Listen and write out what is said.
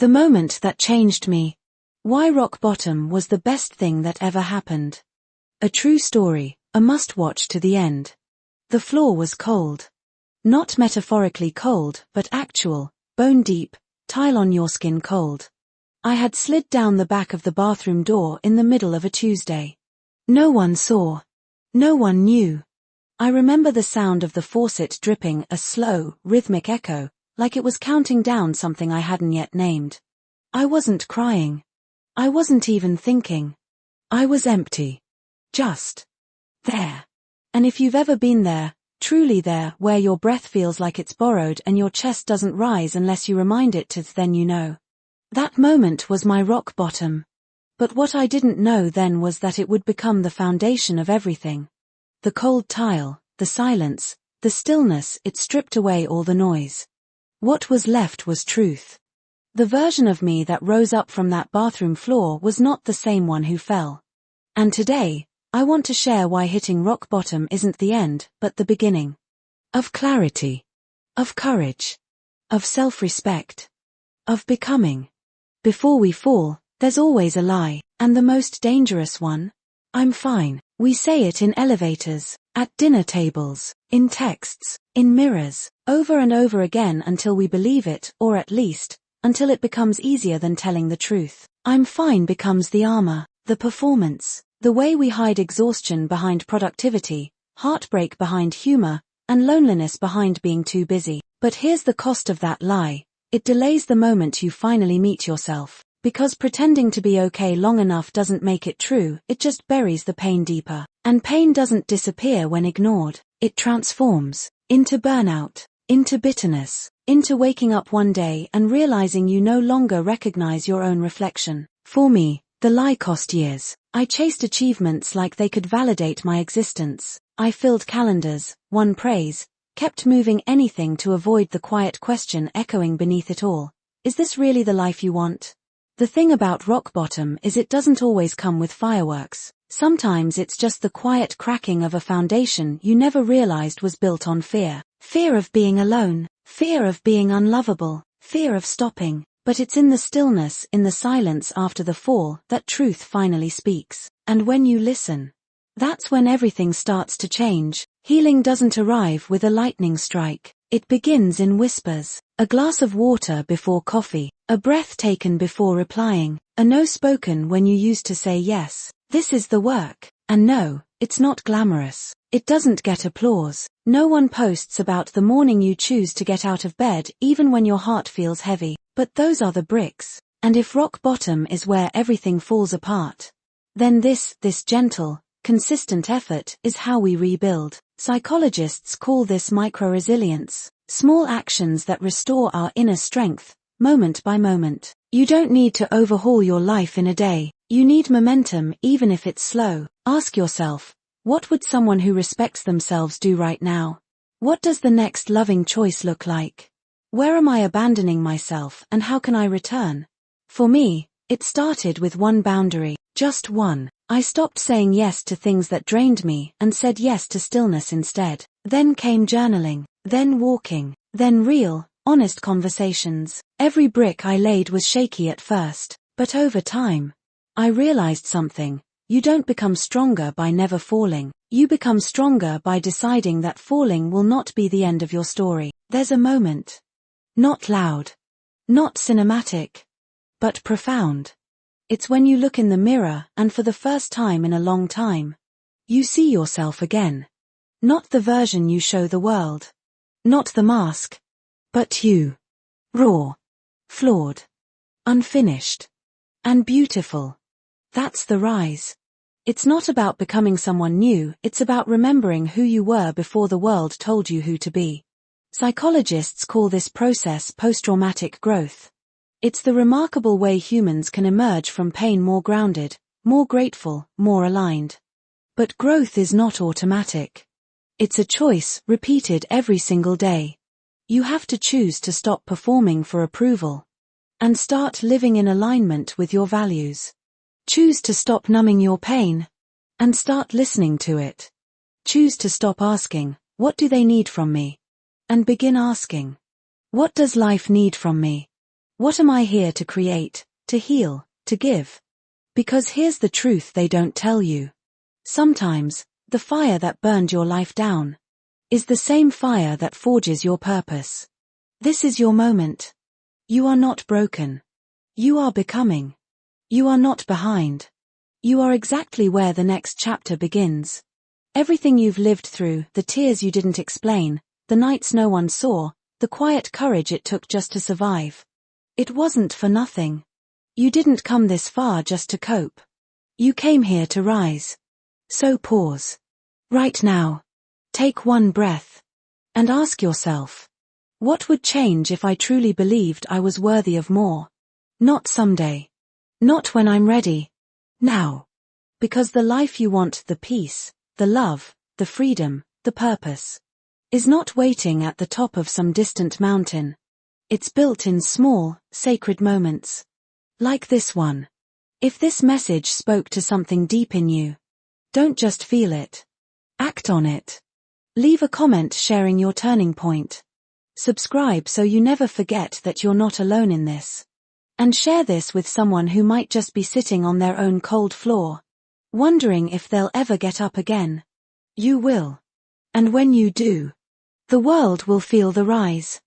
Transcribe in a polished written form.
The moment that changed me. Why rock bottom was the best thing that ever happened. A true story, a must-watch to the end. The floor was cold. Not metaphorically cold, but actual, bone-deep, tile-on-your-skin cold. I had slid down the back of the bathroom door in the middle of a Tuesday. No one saw. No one knew. I remember the sound of the faucet dripping, a slow, rhythmic echo, like it was counting down something I hadn't yet named. I wasn't crying. I wasn't even thinking. I was empty. Just there. And if you've ever been there, truly there, where your breath feels like it's borrowed and your chest doesn't rise unless you remind it to, then you know. That moment was my rock bottom. But what I didn't know then was that it would become the foundation of everything. The cold tile, the silence, the stillness, it stripped away all the noise. What was left was truth. The version of me that rose up from that bathroom floor was not the same one who fell. And today, I want to share why hitting rock bottom isn't the end, but the beginning. Of clarity. Of courage. Of self-respect. Of becoming. Before we fall, there's always a lie, and the most dangerous one. I'm fine. We say it in elevators, at dinner tables, in texts, in mirrors, over and over again until we believe it, or at least, until it becomes easier than telling the truth. I'm fine becomes the armor, the performance, the way we hide exhaustion behind productivity, heartbreak behind humor, and loneliness behind being too busy. But here's the cost of that lie. It delays the moment you finally meet yourself. Because pretending to be okay long enough doesn't make it true, it just buries the pain deeper. And pain doesn't disappear when ignored. It transforms into burnout, into bitterness, into waking up one day and realizing you no longer recognize your own reflection. For me, the lie cost years. I chased achievements like they could validate my existence. I filled calendars, won praise, kept moving anything to avoid the quiet question echoing beneath it all. Is this really the life you want? The thing about rock bottom is it doesn't always come with fireworks. Sometimes it's just the quiet cracking of a foundation you never realized was built on fear. Fear of being alone, fear of being unlovable, fear of stopping. But it's in the stillness, in the silence after the fall, that truth finally speaks. And when you listen, that's when everything starts to change. Healing doesn't arrive with a lightning strike. It begins in whispers. A glass of water before coffee, a breath taken before replying, a no spoken when you used to say yes. This is the work. And no, it's not glamorous. It doesn't get applause. No one posts about the morning you choose to get out of bed even when your heart feels heavy. But those are the bricks. And if rock bottom is where everything falls apart, then this gentle, consistent effort is how we rebuild. Psychologists call this micro-resilience. Small actions that restore our inner strength, moment by moment. You don't need to overhaul your life in a day. You need momentum even if it's slow. Ask yourself, what would someone who respects themselves do right now? What does the next loving choice look like? Where am I abandoning myself and how can I return? For me, it started with one boundary, just one. I stopped saying yes to things that drained me and said yes to stillness instead. Then came journaling, then walking, then real, honest conversations. Every brick I laid was shaky at first, but over time, I realized something. You don't become stronger by never falling. You become stronger by deciding that falling will not be the end of your story. There's a moment. Not loud. Not cinematic. But profound. It's when you look in the mirror and for the first time in a long time, you see yourself again. Not the version you show the world. Not the mask. But you. Raw. Flawed. Unfinished. And beautiful. That's the rise. It's not about becoming someone new, it's about remembering who you were before the world told you who to be. Psychologists call this process post-traumatic growth. It's the remarkable way humans can emerge from pain more grounded, more grateful, more aligned. But growth is not automatic. It's a choice, repeated every single day. You have to choose to stop performing for approval and start living in alignment with your values. Choose to stop numbing your pain and start listening to it. Choose to stop asking, what do they need from me? And begin asking, what does life need from me? What am I here to create, to heal, to give? Because here's the truth they don't tell you. Sometimes, the fire that burned your life down is the same fire that forges your purpose. This is your moment. You are not broken. You are becoming. You are not behind. You are exactly where the next chapter begins. Everything you've lived through, the tears you didn't explain, the nights no one saw, the quiet courage it took just to survive. It wasn't for nothing. You didn't come this far just to cope. You came here to rise. So pause. Right now. Take one breath. And ask yourself, what would change if I truly believed I was worthy of more? Not someday. Not when I'm ready. Now. Because the life you want, the peace, the love, the freedom, the purpose, is not waiting at the top of some distant mountain. It's built in small, sacred moments. Like this one. If this message spoke to something deep in you, don't just feel it. Act on it. Leave a comment sharing your turning point. Subscribe so you never forget that you're not alone in this. And share this with someone who might just be sitting on their own cold floor, wondering if they'll ever get up again. You will. And when you do, the world will feel the rise.